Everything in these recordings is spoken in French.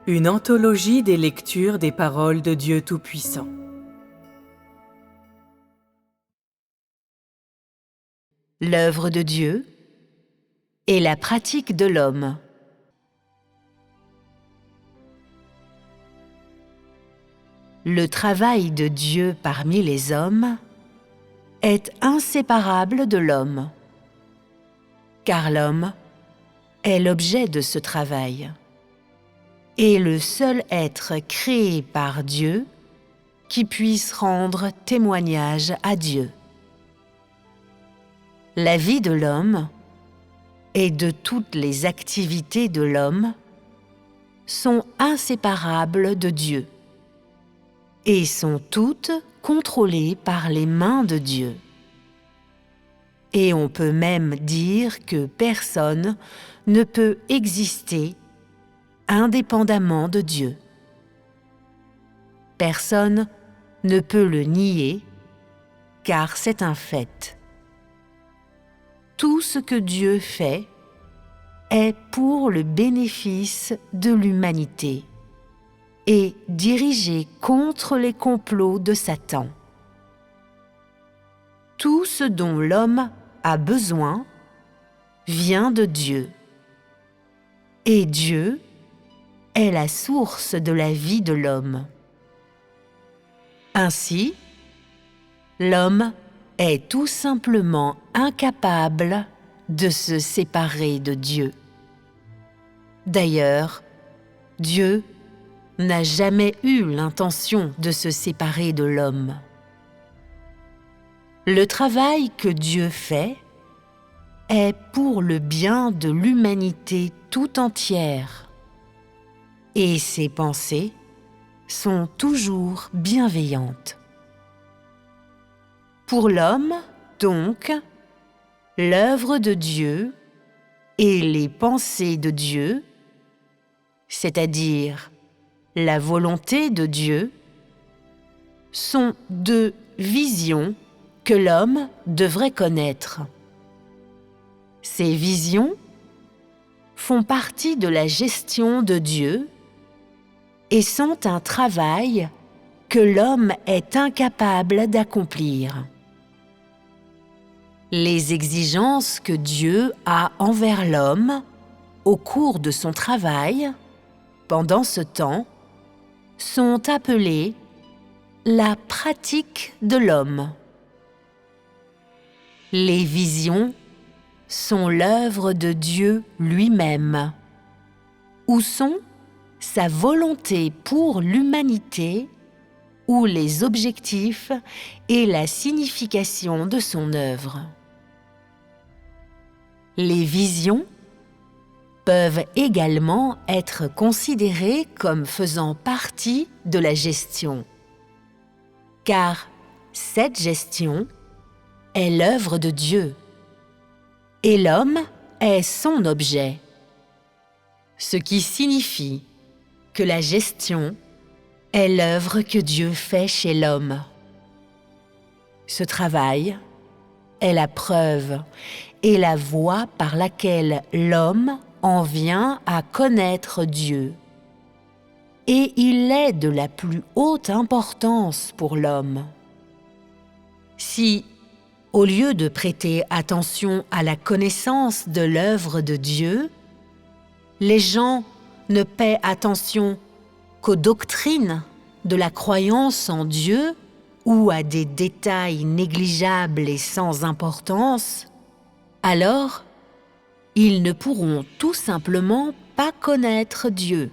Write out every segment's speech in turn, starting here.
Une anthologie des lectures des paroles de Dieu Tout-Puissant. L'œuvre de Dieu et la pratique de l'homme. Le travail de Dieu parmi les hommes est inséparable de l'homme, car l'homme est l'objet de ce travail et le seul être créé par Dieu qui puisse rendre témoignage à Dieu. La vie de l'homme et de toutes les activités de l'homme sont inséparables de Dieu et sont toutes contrôlées par les mains de Dieu. Et on peut même dire que personne ne peut exister indépendamment de Dieu. Personne ne peut le nier, car c'est un fait. Tout ce que Dieu fait est pour le bénéfice de l'humanité et dirigé contre les complots de Satan. Tout ce dont l'homme a besoin vient de Dieu. Et Dieu est la source de la vie de l'homme. Ainsi, l'homme est tout simplement incapable de se séparer de Dieu. D'ailleurs, Dieu n'a jamais eu l'intention de se séparer de l'homme. Le travail que Dieu fait est pour le bien de l'humanité tout entière, et ses pensées sont toujours bienveillantes. Pour l'homme, donc, l'œuvre de Dieu et les pensées de Dieu, c'est-à-dire la volonté de Dieu, sont deux visions que l'homme devrait connaître. Ces visions font partie de la gestion de Dieu et sont un travail que l'homme est incapable d'accomplir. Les exigences que Dieu a envers l'homme au cours de son travail, pendant ce temps, sont appelées la pratique de l'homme. Les visions sont l'œuvre de Dieu lui-même, ou sont sa volonté pour l'humanité, ou les objectifs et la signification de son œuvre. Les visions peuvent également être considérées comme faisant partie de la gestion, car cette gestion est l'œuvre de Dieu, et l'homme est son objet, ce qui signifie que la gestion est l'œuvre que Dieu fait chez l'homme. Ce travail est la preuve et la voie par laquelle l'homme en vient à connaître Dieu. Et il est de la plus haute importance pour l'homme. Si, au lieu de prêter attention à la connaissance de l'œuvre de Dieu, les gens ne paient attention qu'aux doctrines de la croyance en Dieu ou à des détails négligeables et sans importance, alors ils ne pourront tout simplement pas connaître Dieu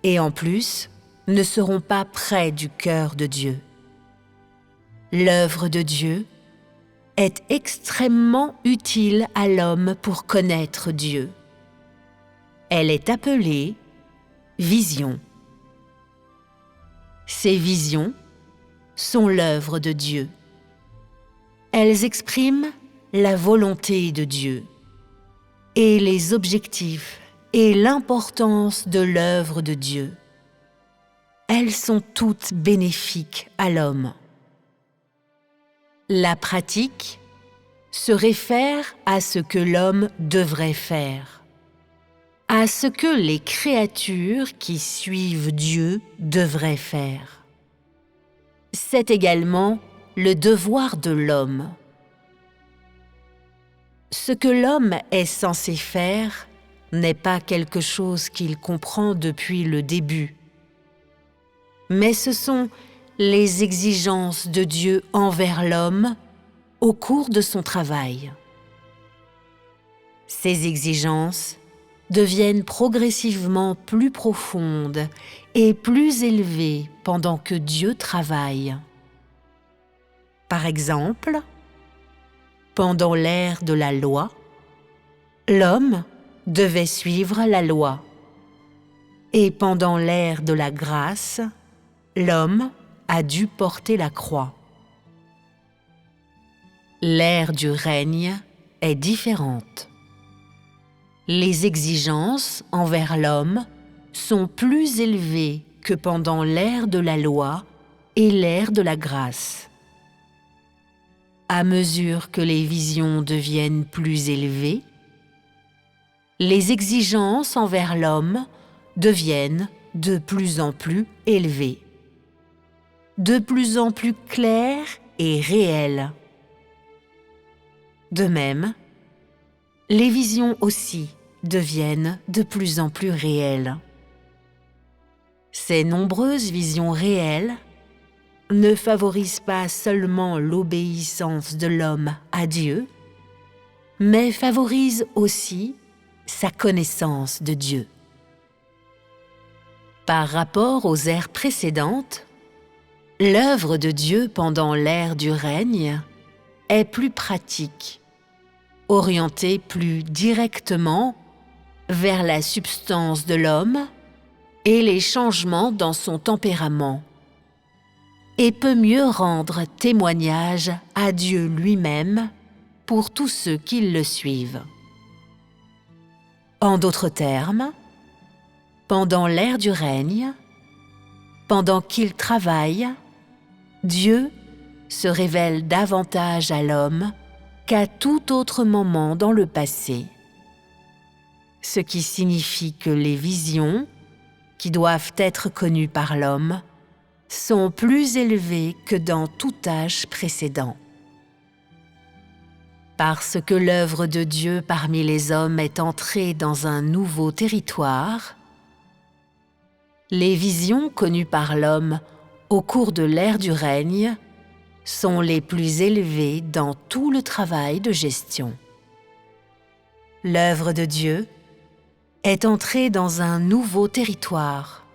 et en plus ne seront pas près du cœur de Dieu. L'œuvre de Dieu est extrêmement utile à l'homme pour connaître Dieu. Elle est appelée vision. Ces visions sont l'œuvre de Dieu. Elles expriment la volonté de Dieu et les objectifs et l'importance de l'œuvre de Dieu. Elles sont toutes bénéfiques à l'homme. La pratique se réfère à ce que l'homme devrait faire. à ce que les créatures qui suivent Dieu devraient faire. C'est également le devoir de l'homme. Ce que l'homme est censé faire n'est pas quelque chose qu'il comprend depuis le début, mais ce sont les exigences de Dieu envers l'homme au cours de son travail. Ces exigences deviennent progressivement plus profondes et plus élevées pendant que Dieu travaille. Par exemple, pendant l'ère de la loi, l'homme devait suivre la loi. Et pendant l'ère de la grâce, l'homme a dû porter la croix. L'ère du règne est différente. Les exigences envers l'homme sont plus élevées que pendant l'ère de la loi et l'ère de la grâce. À mesure que les visions deviennent plus élevées, les exigences envers l'homme deviennent de plus en plus élevées, de plus en plus claires et réelles. De même, les visions aussi deviennent de plus en plus réelles. Ces nombreuses visions réelles ne favorisent pas seulement l'obéissance de l'homme à Dieu, mais favorisent aussi sa connaissance de Dieu. Par rapport aux ères précédentes, l'œuvre de Dieu pendant l'ère du règne est plus pratique, orientée plus directement vers la substance de l'homme et les changements dans son tempérament, et peut mieux rendre témoignage à Dieu lui-même pour tous ceux qui le suivent. En d'autres termes, pendant l'ère du règne, pendant qu'il travaille, Dieu se révèle davantage à l'homme qu'à tout autre moment dans le passé. Ce qui signifie que les visions, qui doivent être connues par l'homme, sont plus élevées que dans tout âge précédent. Parce que l'œuvre de Dieu parmi les hommes est entrée dans un nouveau territoire, les visions connues par l'homme au cours de l'ère du règne sont les plus élevées dans tout le travail de gestion. L'œuvre de Dieu est entrée dans un nouveau territoire,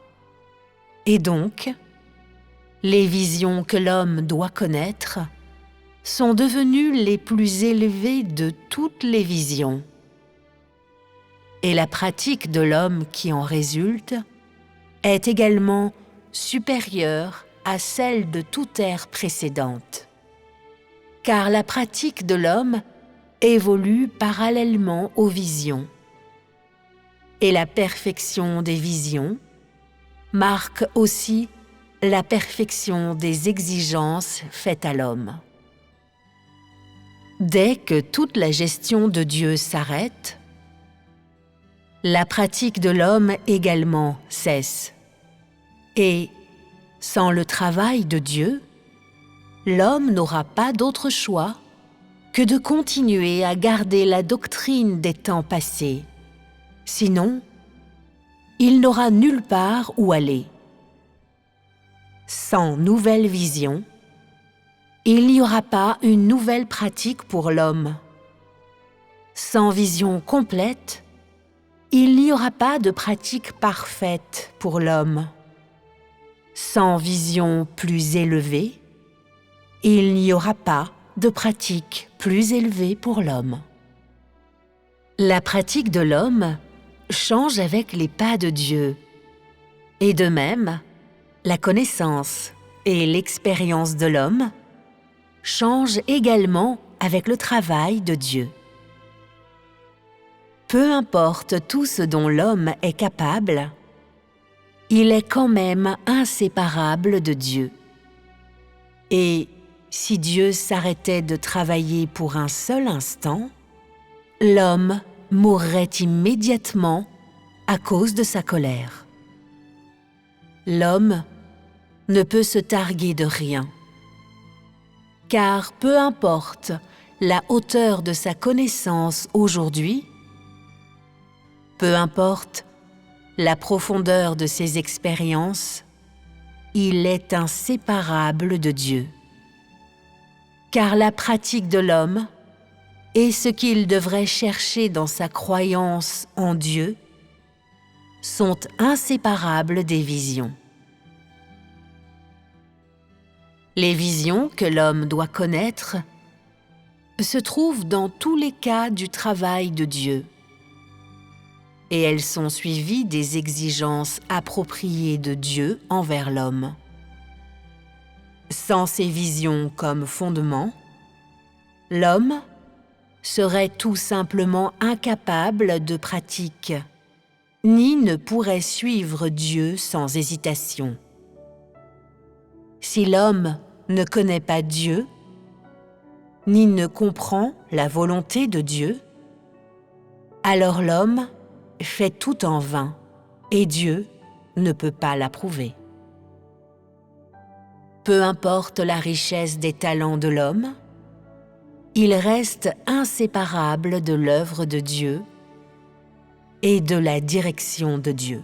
et donc, les visions que l'homme doit connaître sont devenues les plus élevées de toutes les visions. Et la pratique de l'homme qui en résulte est également supérieure à celle de toute ère précédente. Car la pratique de l'homme évolue parallèlement aux visions. Et la perfection des visions marque aussi la perfection des exigences faites à l'homme. Dès que toute la gestion de Dieu s'arrête, la pratique de l'homme également cesse. Et, sans le travail de Dieu, l'homme n'aura pas d'autre choix que de continuer à garder la doctrine des temps passés. Sinon, il n'aura nulle part où aller. Sans nouvelle vision, il n'y aura pas une nouvelle pratique pour l'homme. Sans vision complète, il n'y aura pas de pratique parfaite pour l'homme. Sans vision plus élevée, il n'y aura pas de pratique plus élevée pour l'homme. La pratique de l'homme change avec les pas de Dieu. Et de même, la connaissance et l'expérience de l'homme changent également avec le travail de Dieu. Peu importe tout ce dont l'homme est capable, il est quand même inséparable de Dieu. Et si Dieu s'arrêtait de travailler pour un seul instant, l'homme mourrait immédiatement à cause de sa colère. L'homme ne peut se targuer de rien, car peu importe la hauteur de sa connaissance aujourd'hui, peu importe la profondeur de ses expériences, il est inséparable de Dieu. Car la pratique de l'homme et ce qu'il devrait chercher dans sa croyance en Dieu sont inséparables des visions. Les visions que l'homme doit connaître se trouvent dans tous les cas du travail de Dieu, et elles sont suivies des exigences appropriées de Dieu envers l'homme. Sans ces visions comme fondement, l'homme serait tout simplement incapable de pratique, ni ne pourrait suivre Dieu sans hésitation. Si l'homme ne connaît pas Dieu, ni ne comprend la volonté de Dieu, alors l'homme fait tout en vain et Dieu ne peut pas l'approuver. Peu importe la richesse des talents de l'homme, il reste inséparable de l'œuvre de Dieu et de la direction de Dieu.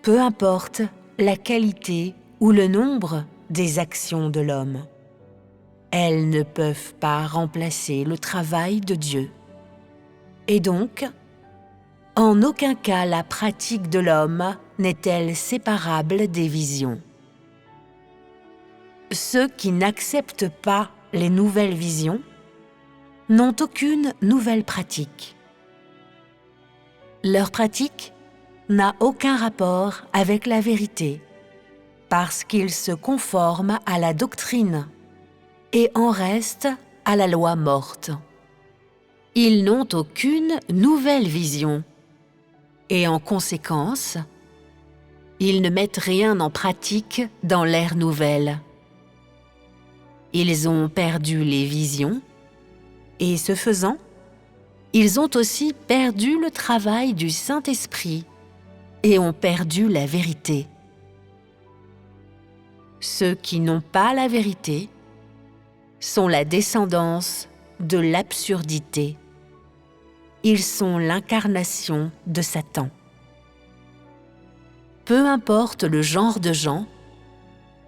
Peu importe la qualité ou le nombre des actions de l'homme, elles ne peuvent pas remplacer le travail de Dieu. Et donc, en aucun cas la pratique de l'homme n'est-elle séparable des visions. Ceux qui n'acceptent pas les nouvelles visions n'ont aucune nouvelle pratique. Leur pratique n'a aucun rapport avec la vérité, parce qu'ils se conforment à la doctrine et en restent à la loi morte. Ils n'ont aucune nouvelle vision, et en conséquence, ils ne mettent rien en pratique dans l'ère nouvelle. Ils ont perdu les visions, et ce faisant, ils ont aussi perdu le travail du Saint-Esprit et ont perdu la vérité. Ceux qui n'ont pas la vérité sont la descendance de l'absurdité. Ils sont l'incarnation de Satan. Peu importe le genre de gens,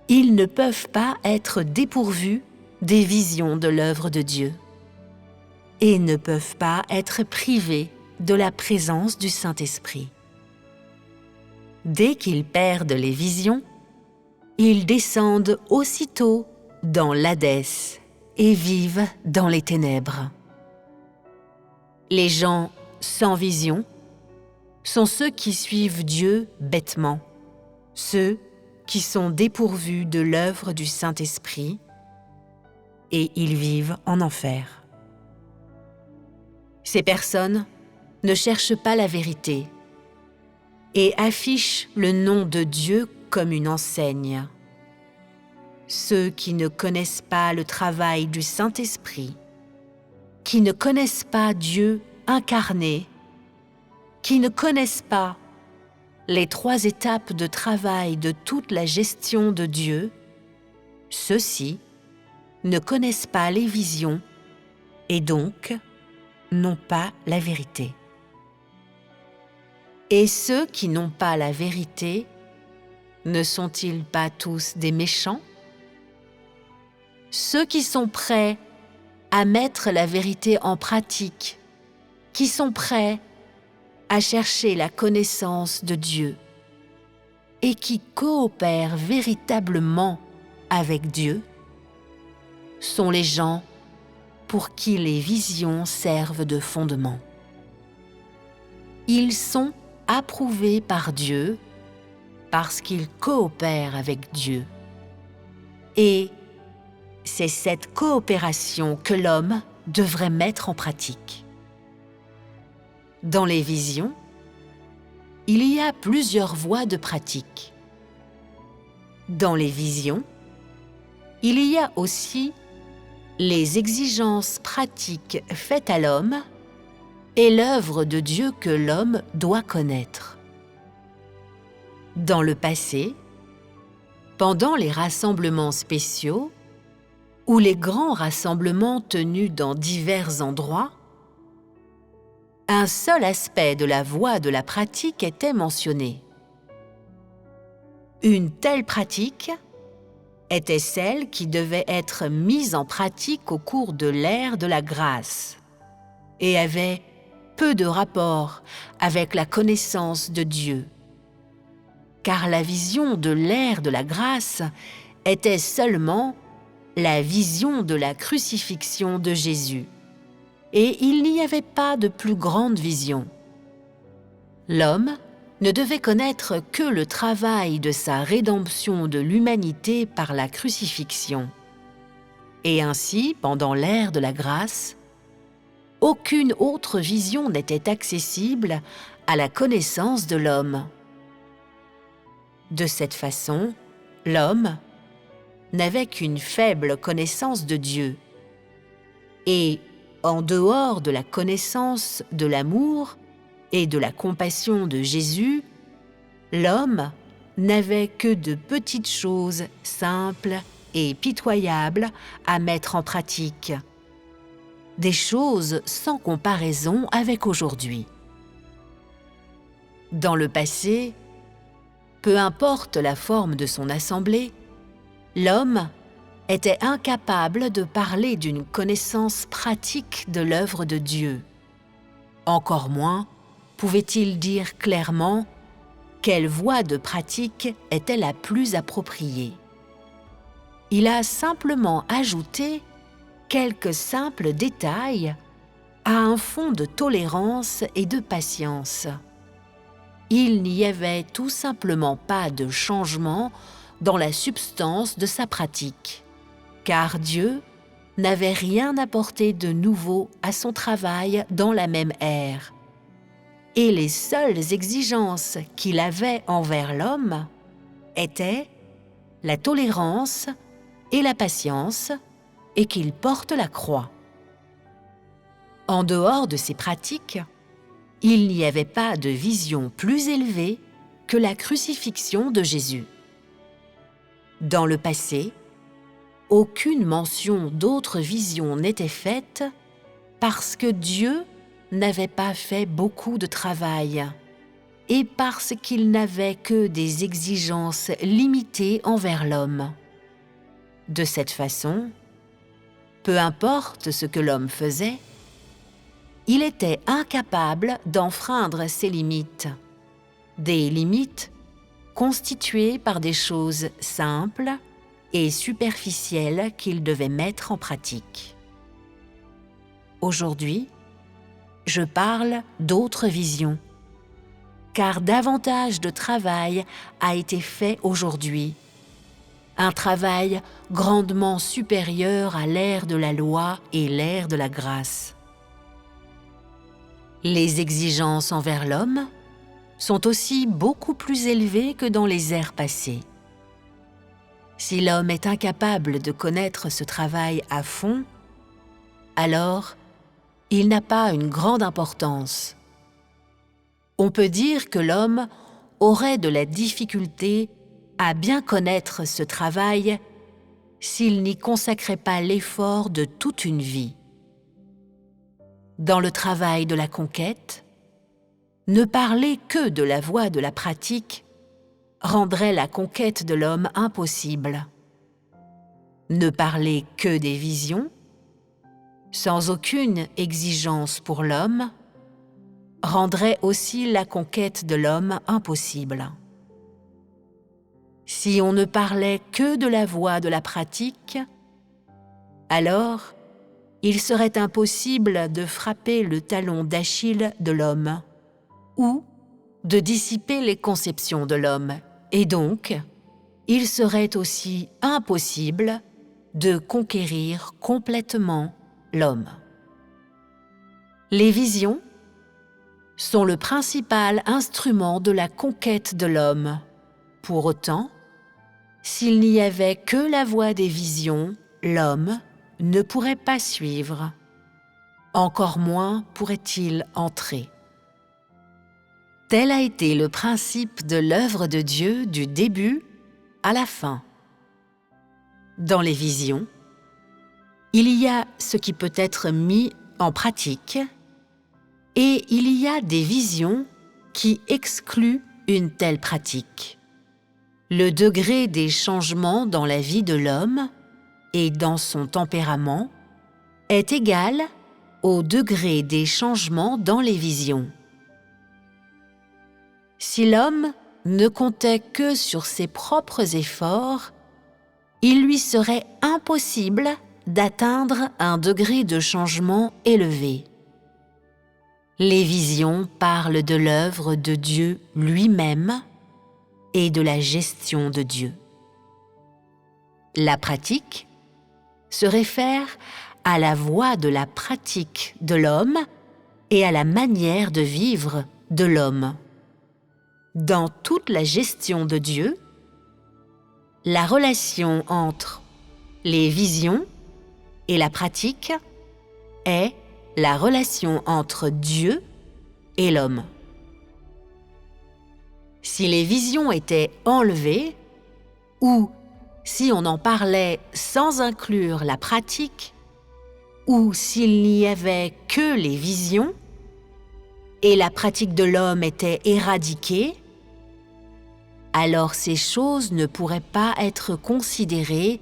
ils ne peuvent pas être dépourvus des visions de l'œuvre de Dieu et ne peuvent pas être privés de la présence du Saint-Esprit. Dès qu'ils perdent les visions, ils descendent aussitôt dans l'Hadès et vivent dans les ténèbres. Les gens sans vision sont ceux qui suivent Dieu bêtement, ceux qui sont dépourvus de l'œuvre du Saint-Esprit, et ils vivent en enfer. Ces personnes ne cherchent pas la vérité et affichent le nom de Dieu comme une enseigne. Ceux qui ne connaissent pas le travail du Saint-Esprit, qui ne connaissent pas Dieu incarné, qui ne connaissent pas les 3 étapes de travail de toute la gestion de Dieu, ceux-ci ne connaissent pas les visions et donc n'ont pas la vérité. Et ceux qui n'ont pas la vérité, ne sont-ils pas tous des méchants? Ceux qui sont prêts à mettre la vérité en pratique, qui sont prêts à chercher la connaissance de Dieu et qui coopèrent véritablement avec Dieu, sont les gens pour qui les visions servent de fondement. Ils sont approuvés par Dieu parce qu'ils coopèrent avec Dieu. Et c'est cette coopération que l'homme devrait mettre en pratique. Dans les visions, il y a plusieurs voies de pratique. Dans les visions, il y a aussi les exigences pratiques faites à l'homme est l'œuvre de Dieu que l'homme doit connaître. Dans le passé, pendant les rassemblements spéciaux ou les grands rassemblements tenus dans divers endroits, un seul aspect de la voie de la pratique était mentionné. Une telle pratique était celle qui devait être mise en pratique au cours de l'ère de la grâce et avait peu de rapport avec la connaissance de Dieu, car la vision de l'ère de la grâce était seulement la vision de la crucifixion de Jésus, et il n'y avait pas de plus grande vision. L'homme ne devait connaître que le travail de sa rédemption de l'humanité par la crucifixion. Et ainsi, pendant l'ère de la grâce, aucune autre vision n'était accessible à la connaissance de l'homme. De cette façon, l'homme n'avait qu'une faible connaissance de Dieu. Et, en dehors de la connaissance de l'amour et de la compassion de Jésus, l'homme n'avait que de petites choses simples et pitoyables à mettre en pratique, des choses sans comparaison avec aujourd'hui. Dans le passé, peu importe la forme de son assemblée, l'homme était incapable de parler d'une connaissance pratique de l'œuvre de Dieu. Encore moins pouvait-il dire clairement quelle voie de pratique était la plus appropriée. Il a simplement ajouté quelques simples détails à un fond de tolérance et de patience. Il n'y avait tout simplement pas de changement dans la substance de sa pratique, car Dieu n'avait rien apporté de nouveau à son travail dans la même ère. Et les seules exigences qu'il avait envers l'homme étaient la tolérance et la patience, et qu'il porte la croix. En dehors de ces pratiques, il n'y avait pas de vision plus élevée que la crucifixion de Jésus. Dans le passé, aucune mention d'autre vision n'était faite parce que Dieu n'avait pas fait beaucoup de travail et parce qu'il n'avait que des exigences limitées envers l'homme. De cette façon, peu importe ce que l'homme faisait, il était incapable d'enfreindre ses limites, des limites constituées par des choses simples et superficielles qu'il devait mettre en pratique. Aujourd'hui, je parle d'autres visions, car davantage de travail a été fait aujourd'hui, un travail grandement supérieur à l'ère de la loi et l'ère de la grâce. Les exigences envers l'homme sont aussi beaucoup plus élevées que dans les ères passées. Si l'homme est incapable de connaître ce travail à fond, alors il n'a pas une grande importance. On peut dire que l'homme aurait de la difficulté à bien connaître ce travail s'il n'y consacrait pas l'effort de toute une vie. Dans le travail de la conquête, ne parler que de la voie de la pratique rendrait la conquête de l'homme impossible. Ne parler que des visions, sans aucune exigence pour l'homme, rendrait aussi la conquête de l'homme impossible. Si on ne parlait que de la voie de la pratique, alors il serait impossible de frapper le talon d'Achille de l'homme ou de dissiper les conceptions de l'homme, et donc il serait aussi impossible de conquérir complètement l'homme. Les visions sont le principal instrument de la conquête de l'homme. Pour autant, s'il n'y avait que la voie des visions, l'homme ne pourrait pas suivre. encore moins pourrait-il entrer. Tel a été le principe de l'œuvre de Dieu du début à la fin. Dans les visions, il y a ce qui peut être mis en pratique et il y a des visions qui excluent une telle pratique. Le degré des changements dans la vie de l'homme et dans son tempérament est égal au degré des changements dans les visions. Si l'homme ne comptait que sur ses propres efforts, il lui serait impossible d'atteindre un degré de changement élevé. Les visions parlent de l'œuvre de Dieu lui-même et de la gestion de Dieu. La pratique se réfère à la voie de la pratique de l'homme et à la manière de vivre de l'homme. Dans toute la gestion de Dieu, la relation entre les visions et la pratique est la relation entre Dieu et l'homme. Si les visions étaient enlevées, ou si on en parlait sans inclure la pratique, ou s'il n'y avait que les visions, et la pratique de l'homme était éradiquée, alors ces choses ne pourraient pas être considérées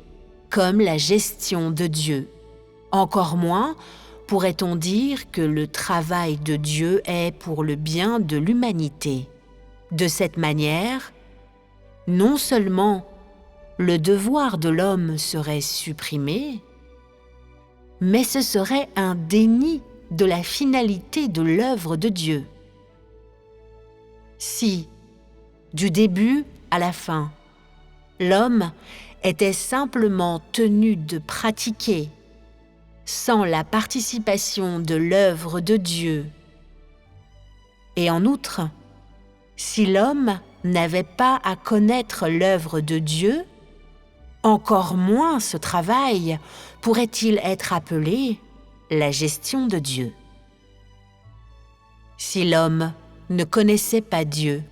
comme la gestion de Dieu. Encore moins pourrait-on dire que le travail de Dieu est pour le bien de l'humanité. De cette manière, non seulement le devoir de l'homme serait supprimé, mais ce serait un déni de la finalité de l'œuvre de Dieu. Si, du début à la fin, l'homme était simplement tenu de pratiquer, sans la participation de l'œuvre de Dieu, et en outre, si l'homme n'avait pas à connaître l'œuvre de Dieu, encore moins ce travail pourrait-il être appelé la gestion de Dieu. Si l'homme ne connaissait pas Dieu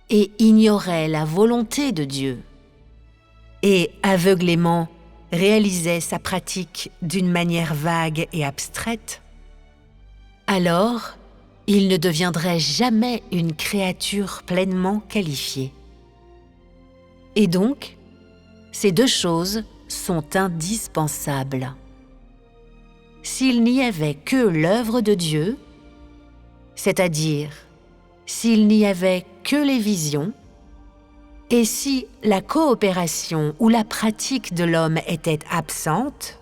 et ignorait la volonté de Dieu et aveuglément réalisait sa pratique d'une manière vague et abstraite, alors il ne deviendrait jamais une créature pleinement qualifiée. Et donc, ces deux choses sont indispensables. S'il n'y avait que l'œuvre de Dieu, c'est-à-dire s'il n'y avait que les visions, et si la coopération ou la pratique de l'homme était absente,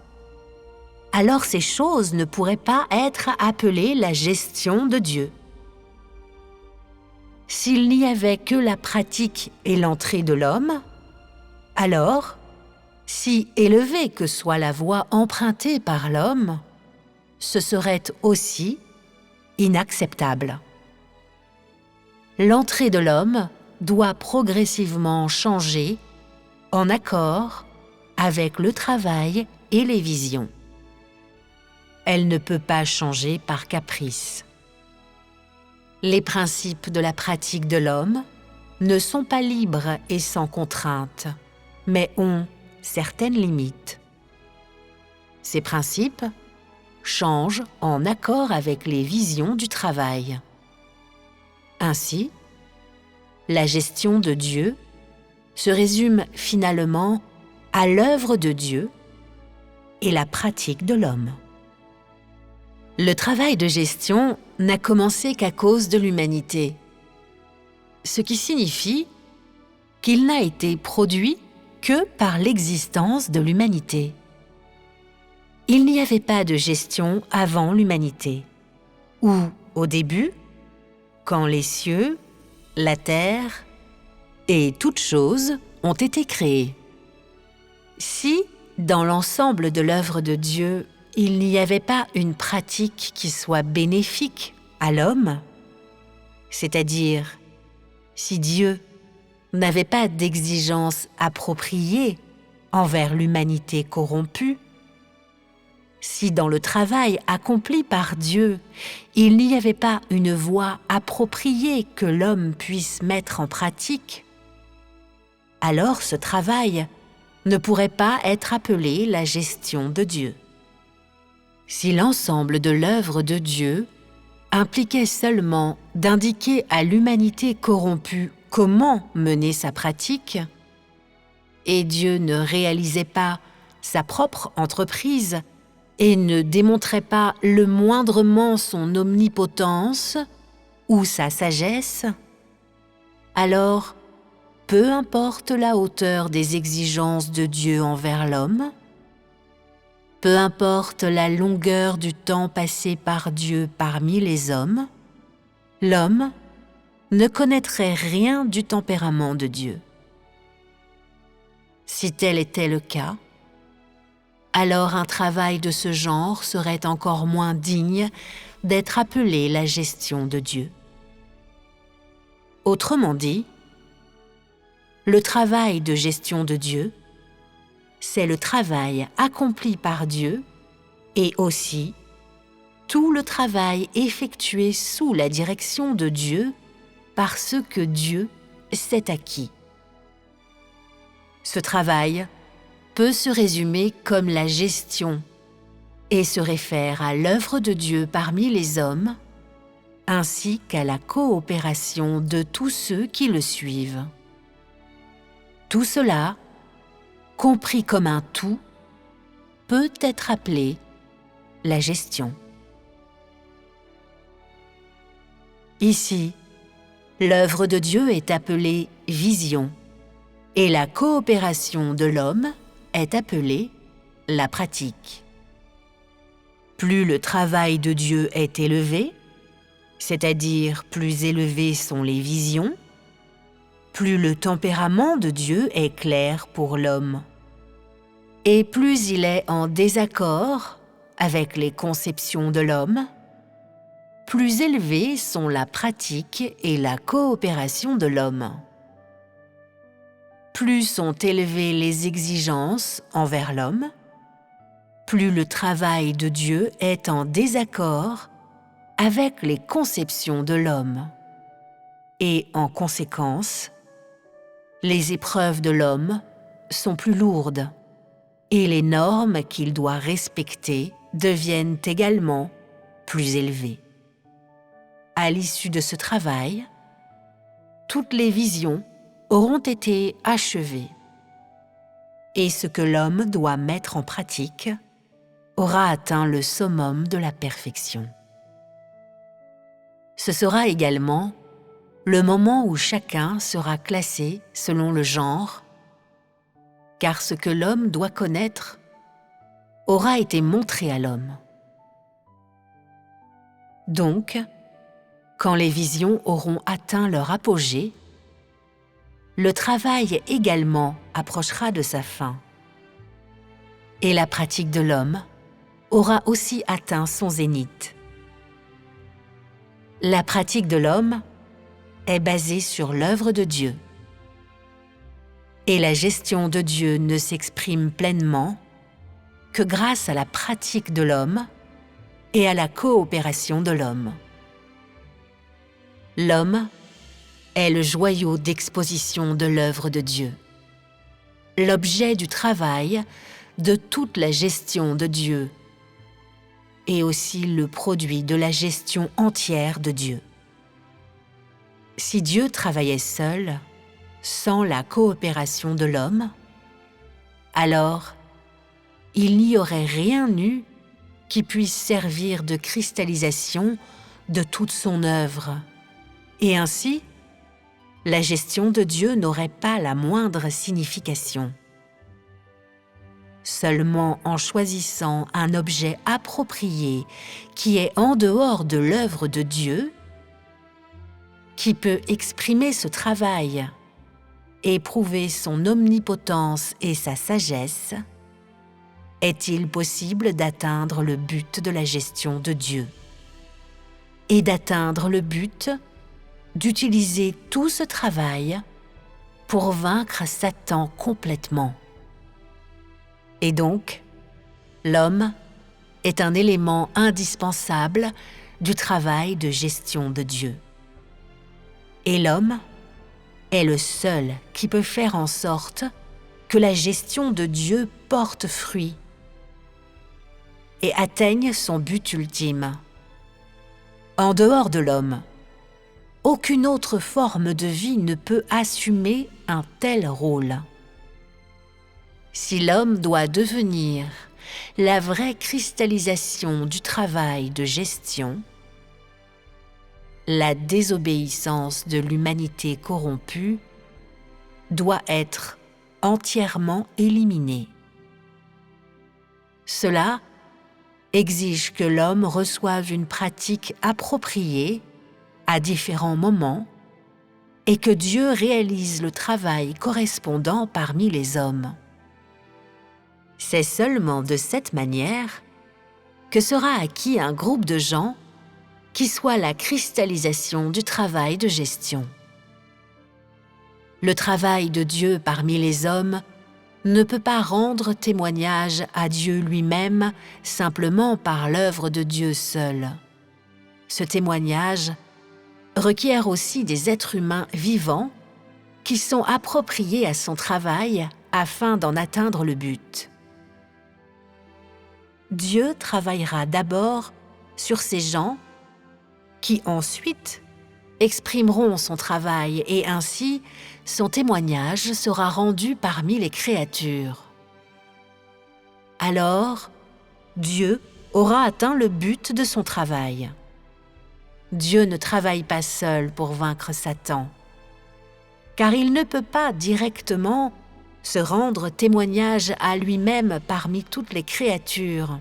alors ces choses ne pourraient pas être appelées la gestion de Dieu. S'il n'y avait que la pratique et l'entrée de l'homme, alors, si élevée que soit la voie empruntée par l'homme, ce serait aussi inacceptable. L'entrée de l'homme doit progressivement changer en accord avec le travail et les visions. Elle ne peut pas changer par caprice. Les principes de la pratique de l'homme ne sont pas libres et sans contrainte, mais ont certaines limites. Ces principes changent en accord avec les visions du travail. Ainsi, la gestion de Dieu se résume finalement à l'œuvre de Dieu et la pratique de l'homme. Le travail de gestion n'a commencé qu'à cause de l'humanité, ce qui signifie qu'il n'a été produit que par l'existence de l'humanité. Il n'y avait pas de gestion avant l'humanité, ou au début, quand les cieux, la terre et toutes choses ont été créées. Si, dans l'ensemble de l'œuvre de Dieu, il n'y avait pas une pratique qui soit bénéfique à l'homme, c'est-à-dire si Dieu n'avait pas d'exigence appropriée envers l'humanité corrompue, si dans le travail accompli par Dieu, il n'y avait pas une voie appropriée que l'homme puisse mettre en pratique, alors ce travail ne pourrait pas être appelé la gestion de Dieu. Si l'ensemble de l'œuvre de Dieu impliquait seulement d'indiquer à l'humanité corrompue comment mener sa pratique, et Dieu ne réalisait pas sa propre entreprise et ne démontrait pas le moindrement son omnipotence ou sa sagesse, alors, peu importe la hauteur des exigences de Dieu envers l'homme, peu importe la longueur du temps passé par Dieu parmi les hommes, l'homme ne connaîtrait rien du tempérament de Dieu. Si tel était le cas, alors un travail de ce genre serait encore moins digne d'être appelé la gestion de Dieu. Autrement dit, le travail de gestion de Dieu, c'est le travail accompli par Dieu et aussi tout le travail effectué sous la direction de Dieu par ce que Dieu s'est acquis. Ce travail peut se résumer comme la gestion et se réfère à l'œuvre de Dieu parmi les hommes, ainsi qu'à la coopération de tous ceux qui le suivent. Tout cela, compris comme un tout, peut être appelé la gestion. Ici, l'œuvre de Dieu est appelée vision et la coopération de l'homme est appelée la pratique. Plus le travail de Dieu est élevé, c'est-à-dire plus élevées sont les visions, plus le tempérament de Dieu est clair pour l'homme, et plus il est en désaccord avec les conceptions de l'homme, plus élevées sont la pratique et la coopération de l'homme. Plus sont élevées les exigences envers l'homme, plus le travail de Dieu est en désaccord avec les conceptions de l'homme. Et en conséquence, les épreuves de l'homme sont plus lourdes et les normes qu'il doit respecter deviennent également plus élevées. À l'issue de ce travail, toutes les visions auront été achevées et ce que l'homme doit mettre en pratique aura atteint le summum de la perfection. Ce sera également le moment où chacun sera classé selon le genre, car ce que l'homme doit connaître aura été montré à l'homme. Donc, quand les visions auront atteint leur apogée, le travail également approchera de sa fin, et la pratique de l'homme aura aussi atteint son zénith. La pratique de l'homme est basée sur l'œuvre de Dieu, et la gestion de Dieu ne s'exprime pleinement que grâce à la pratique de l'homme et à la coopération de l'homme. L'homme est le joyau d'exposition de l'œuvre de Dieu, l'objet du travail de toute la gestion de Dieu et aussi le produit de la gestion entière de Dieu. Si Dieu travaillait seul, sans la coopération de l'homme, alors il n'y aurait rien eu qui puisse servir de cristallisation de toute son œuvre, et ainsi, la gestion de Dieu n'aurait pas la moindre signification. Seulement en choisissant un objet approprié qui est en dehors de l'œuvre de Dieu, qui peut exprimer ce travail et prouver son omnipotence et sa sagesse, est-il possible d'atteindre le but de la gestion de Dieu et d'atteindre le but d'utiliser tout ce travail pour vaincre Satan complètement. Et donc, l'homme est un élément indispensable du travail de gestion de Dieu. Et l'homme est le seul qui peut faire en sorte que la gestion de Dieu porte fruit et atteigne son but ultime. En dehors de l'homme, aucune autre forme de vie ne peut assumer un tel rôle. Si l'homme doit devenir la vraie cristallisation du travail de gestion, la désobéissance de l'humanité corrompue doit être entièrement éliminée. Cela exige que l'homme reçoive une pratique appropriée à différents moments et que Dieu réalise le travail correspondant parmi les hommes. C'est seulement de cette manière que sera acquis un groupe de gens qui soit la cristallisation du travail de gestion. Le travail de Dieu parmi les hommes ne peut pas rendre témoignage à Dieu lui-même simplement par l'œuvre de Dieu seul. Ce témoignage requiert aussi des êtres humains vivants qui sont appropriés à son travail afin d'en atteindre le but. Dieu travaillera d'abord sur ces gens qui ensuite exprimeront son travail et ainsi son témoignage sera rendu parmi les créatures. Alors, Dieu aura atteint le but de son travail. Dieu ne travaille pas seul pour vaincre Satan, car il ne peut pas directement se rendre témoignage à lui-même parmi toutes les créatures.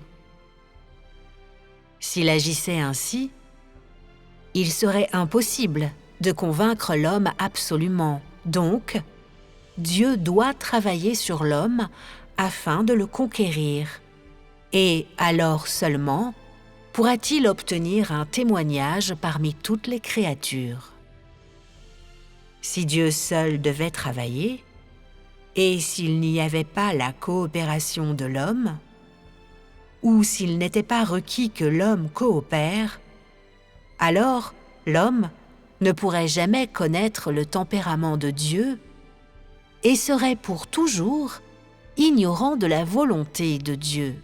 S'il agissait ainsi, il serait impossible de convaincre l'homme absolument. Donc, Dieu doit travailler sur l'homme afin de le conquérir. Et alors seulement pourra-t-il obtenir un témoignage parmi toutes les créatures. Si Dieu seul devait travailler, et s'il n'y avait pas la coopération de l'homme, ou s'il n'était pas requis que l'homme coopère, alors l'homme ne pourrait jamais connaître le tempérament de Dieu et serait pour toujours ignorant de la volonté de Dieu.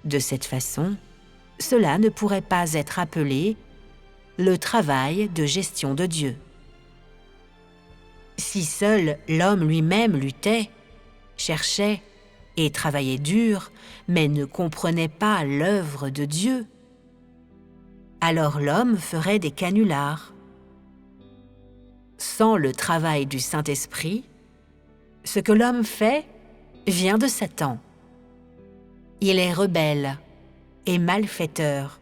De cette façon, cela ne pourrait pas être appelé le travail de gestion de Dieu. Si seul l'homme lui-même luttait, cherchait et travaillait dur, mais ne comprenait pas l'œuvre de Dieu, alors l'homme ferait des canulars. Sans le travail du Saint-Esprit, ce que l'homme fait vient de Satan. Il est rebelle et malfaiteur.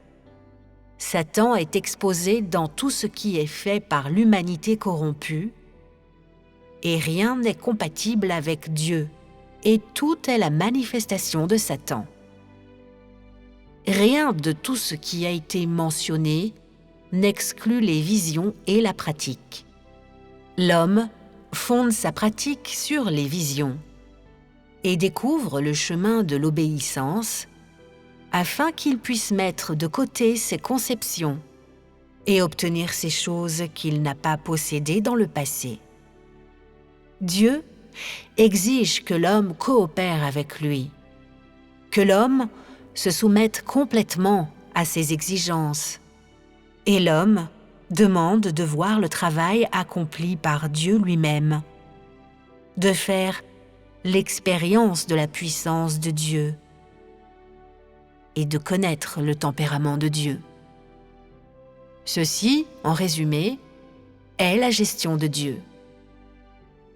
Satan est exposé dans tout ce qui est fait par l'humanité corrompue, et rien n'est compatible avec Dieu, et tout est la manifestation de Satan. Rien de tout ce qui a été mentionné n'exclut les visions et la pratique. L'homme fonde sa pratique sur les visions et découvre le chemin de l'obéissance afin qu'il puisse mettre de côté ses conceptions et obtenir ces choses qu'il n'a pas possédées dans le passé. Dieu exige que l'homme coopère avec lui, que l'homme se soumette complètement à ses exigences, et l'homme demande de voir le travail accompli par Dieu lui-même, de faire l'expérience de la puissance de Dieu et de connaître le tempérament de Dieu. Ceci, en résumé, est la gestion de Dieu.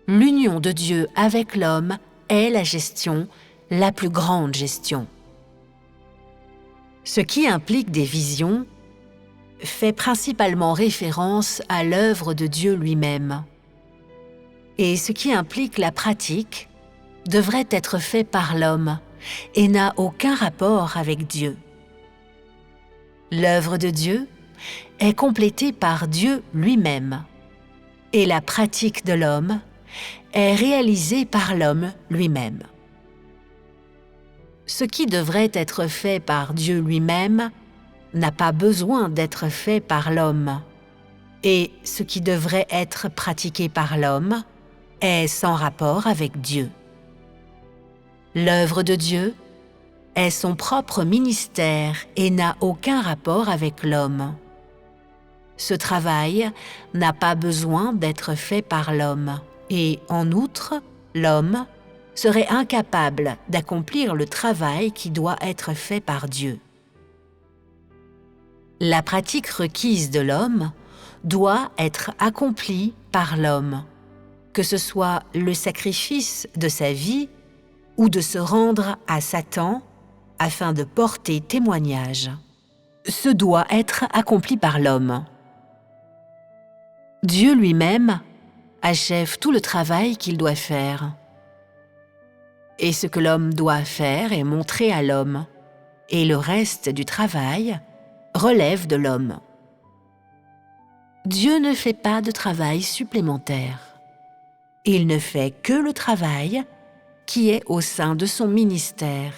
L'union de Dieu avec l'homme est la gestion, la plus grande gestion. Ce qui implique des visions fait principalement référence à l'œuvre de Dieu lui-même. Et ce qui implique la pratique devrait être fait par l'homme et n'a aucun rapport avec Dieu. L'œuvre de Dieu est complétée par Dieu lui-même, et la pratique de l'homme est réalisée par l'homme lui-même. Ce qui devrait être fait par Dieu lui-même n'a pas besoin d'être fait par l'homme, et ce qui devrait être pratiqué par l'homme est sans rapport avec Dieu. L'œuvre de Dieu est son propre ministère et n'a aucun rapport avec l'homme. Ce travail n'a pas besoin d'être fait par l'homme, et en outre, l'homme serait incapable d'accomplir le travail qui doit être fait par Dieu. La pratique requise de l'homme doit être accomplie par l'homme, que ce soit le sacrifice de sa vie ou de se rendre à Satan afin de porter témoignage. Ce doit être accompli par l'homme. Dieu lui-même achève tout le travail qu'il doit faire. Et ce que l'homme doit faire est montré à l'homme, et le reste du travail relève de l'homme. Dieu ne fait pas de travail supplémentaire. Il ne fait que le travail qui est au sein de son ministère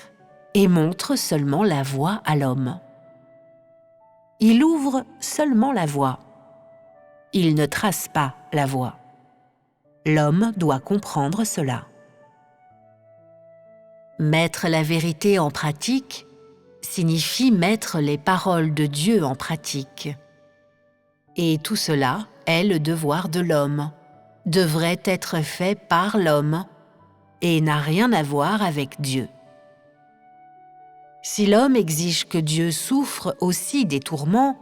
et montre seulement la voie à l'homme. Il ouvre seulement la voie. Il ne trace pas la voie. L'homme doit comprendre cela. Mettre la vérité en pratique signifie mettre les paroles de Dieu en pratique. Et tout cela est le devoir de l'homme, devrait être fait par l'homme et n'a rien à voir avec Dieu. Si l'homme exige que Dieu souffre aussi des tourments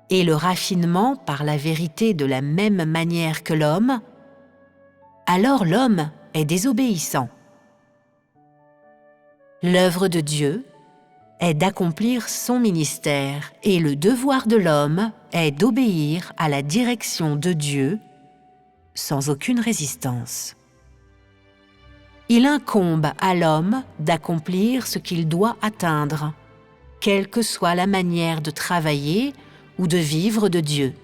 et le raffinement par la vérité de la même manière que l'homme, alors l'homme est désobéissant. L'œuvre de Dieu est d'accomplir son ministère et le devoir de l'homme est d'obéir à la direction de Dieu sans aucune résistance. Il incombe à l'homme d'accomplir ce qu'il doit atteindre, quelle que soit la manière de travailler ou de vivre de Dieu.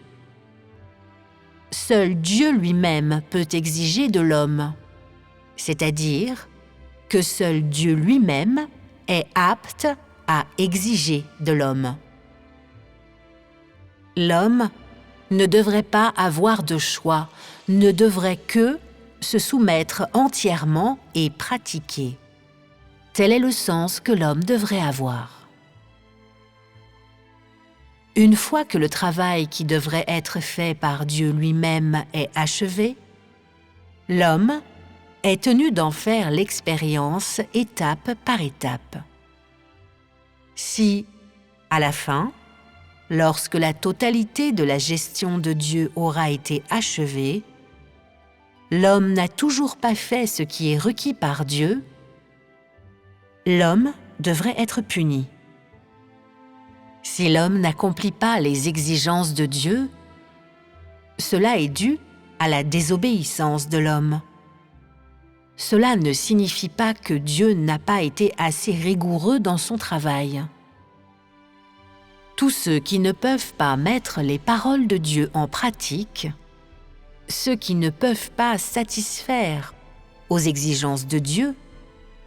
Seul Dieu lui-même peut exiger de l'homme, c'est-à-dire que seul Dieu lui-même est apte à exiger de l'homme. L'homme ne devrait pas avoir de choix, ne devrait que se soumettre entièrement et pratiquer. Tel est le sens que l'homme devrait avoir. Une fois que le travail qui devrait être fait par Dieu lui-même est achevé, l'homme est tenu d'en faire l'expérience étape par étape. Si, à la fin, lorsque la totalité de la gestion de Dieu aura été achevée, l'homme n'a toujours pas fait ce qui est requis par Dieu, l'homme devrait être puni. Si l'homme n'accomplit pas les exigences de Dieu, cela est dû à la désobéissance de l'homme. Cela ne signifie pas que Dieu n'a pas été assez rigoureux dans son travail. Tous ceux qui ne peuvent pas mettre les paroles de Dieu en pratique, ceux qui ne peuvent pas satisfaire aux exigences de Dieu,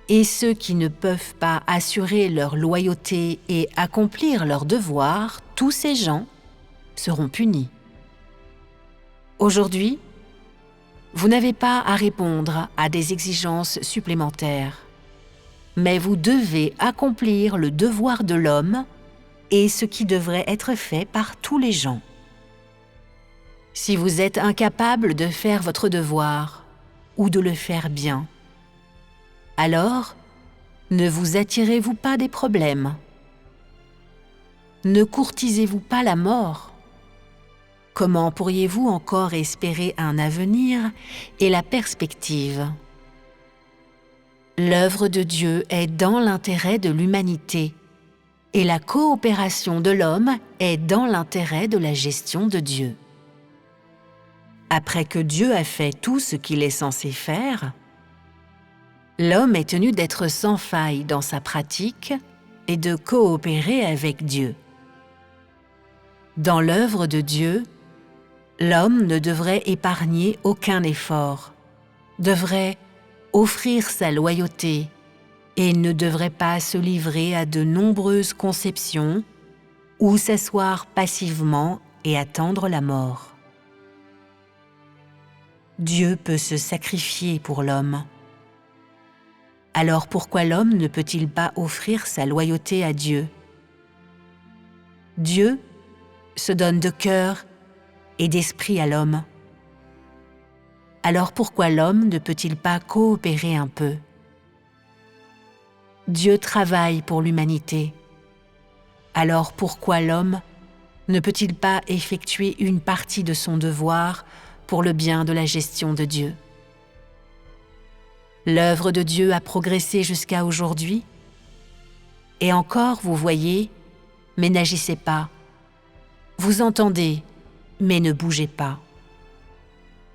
et ceux qui ne peuvent pas assurer leur loyauté et accomplir leurs devoirs, tous ces gens seront punis. Aujourd'hui, vous n'avez pas à répondre à des exigences supplémentaires, mais vous devez accomplir le devoir de l'homme et ce qui devrait être fait par tous les gens. Si vous êtes incapable de faire votre devoir ou de le faire bien, alors ne vous attirez-vous pas des problèmes? Ne courtisez-vous pas la mort? Comment pourriez-vous encore espérer un avenir et la perspective? L'œuvre de Dieu est dans l'intérêt de l'humanité et la coopération de l'homme est dans l'intérêt de la gestion de Dieu. Après que Dieu a fait tout ce qu'il est censé faire, l'homme est tenu d'être sans faille dans sa pratique et de coopérer avec Dieu. Dans l'œuvre de Dieu, l'homme ne devrait épargner aucun effort, devrait offrir sa loyauté, et ne devrait pas se livrer à de nombreuses conceptions ou s'asseoir passivement et attendre la mort. Dieu peut se sacrifier pour l'homme. Alors pourquoi l'homme ne peut-il pas offrir sa loyauté à Dieu? Dieu se donne de cœur et d'esprit à l'homme. Alors pourquoi l'homme ne peut-il pas coopérer un peu? Dieu travaille pour l'humanité. Alors pourquoi l'homme ne peut-il pas effectuer une partie de son devoir pour le bien de la gestion de Dieu? L'œuvre de Dieu a progressé jusqu'à aujourd'hui. Et encore, vous voyez, mais n'agissez pas. Vous entendez, mais ne bougez pas.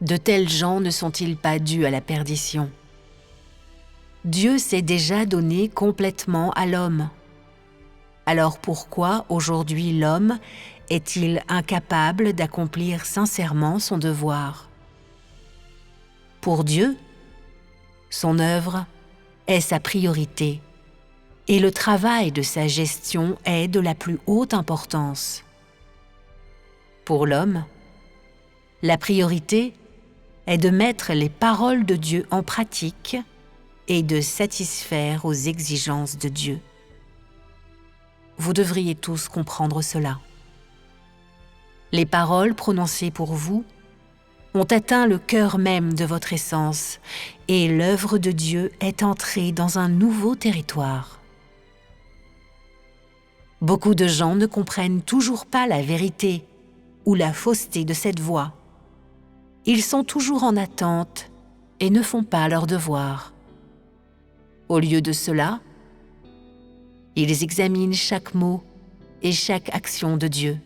De tels gens ne sont-ils pas dus à la perdition? Dieu s'est déjà donné complètement à l'homme. Alors pourquoi aujourd'hui l'homme est-il incapable d'accomplir sincèrement son devoir? Pour Dieu, son œuvre est sa priorité et le travail de sa gestion est de la plus haute importance. Pour l'homme, la priorité est de mettre les paroles de Dieu en pratique et de satisfaire aux exigences de Dieu. Vous devriez tous comprendre cela. Les paroles prononcées pour vous ont atteint le cœur même de votre essence et l'œuvre de Dieu est entrée dans un nouveau territoire. Beaucoup de gens ne comprennent toujours pas la vérité ou la fausseté de cette voie. Ils sont toujours en attente et ne font pas leur devoir. Au lieu de cela, ils examinent chaque mot et chaque action de Dieu.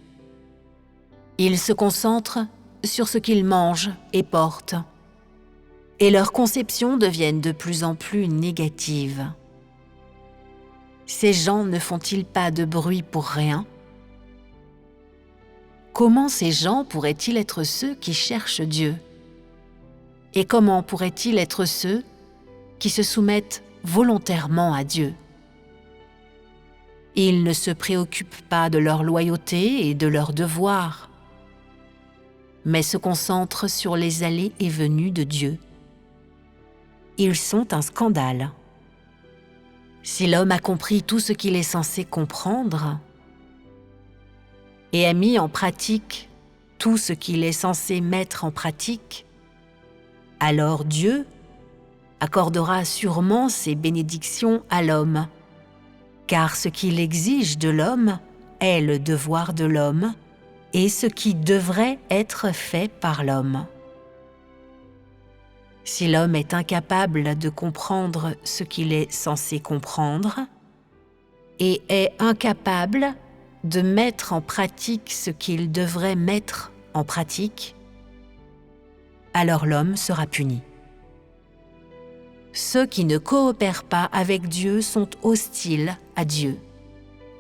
Ils se concentrent sur ce qu'ils mangent et portent, et leurs conceptions deviennent de plus en plus négatives. Ces gens ne font-ils pas de bruit pour rien? Comment ces gens pourraient-ils être ceux qui cherchent Dieu? Et comment pourraient-ils être ceux qui se soumettent volontairement à Dieu? Ils ne se préoccupent pas de leur loyauté et de leurs devoirs, mais se concentrent sur les allées et venues de Dieu. Ils sont un scandale. Si l'homme a compris tout ce qu'il est censé comprendre et a mis en pratique tout ce qu'il est censé mettre en pratique, alors Dieu accordera sûrement ses bénédictions à l'homme, car ce qu'il exige de l'homme est le devoir de l'homme et ce qui devrait être fait par l'homme. Si l'homme est incapable de comprendre ce qu'il est censé comprendre et est incapable de mettre en pratique ce qu'il devrait mettre en pratique, alors l'homme sera puni. Ceux qui ne coopèrent pas avec Dieu sont hostiles à Dieu.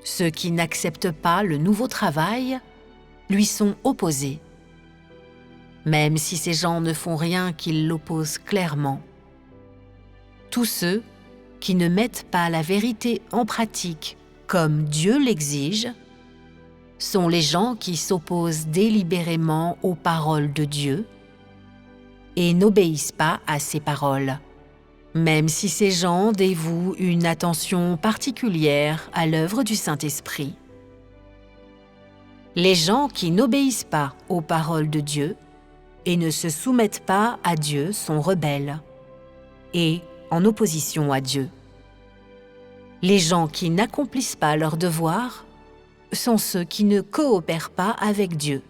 Ceux qui n'acceptent pas le nouveau travail lui sont opposés, même si ces gens ne font rien qui l'opposent clairement. Tous ceux qui ne mettent pas la vérité en pratique comme Dieu l'exige sont les gens qui s'opposent délibérément aux paroles de Dieu et n'obéissent pas à ses paroles, même si ces gens dévouent une attention particulière à l'œuvre du Saint-Esprit. Les gens qui n'obéissent pas aux paroles de Dieu et ne se soumettent pas à Dieu sont rebelles et en opposition à Dieu. Les gens qui n'accomplissent pas leur devoir sont ceux qui ne coopèrent pas avec Dieu.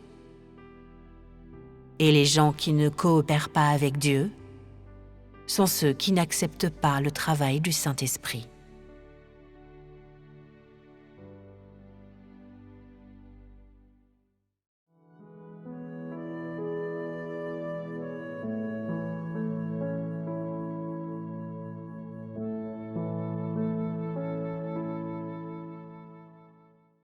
Et les gens qui ne coopèrent pas avec Dieu sont ceux qui n'acceptent pas le travail du Saint-Esprit.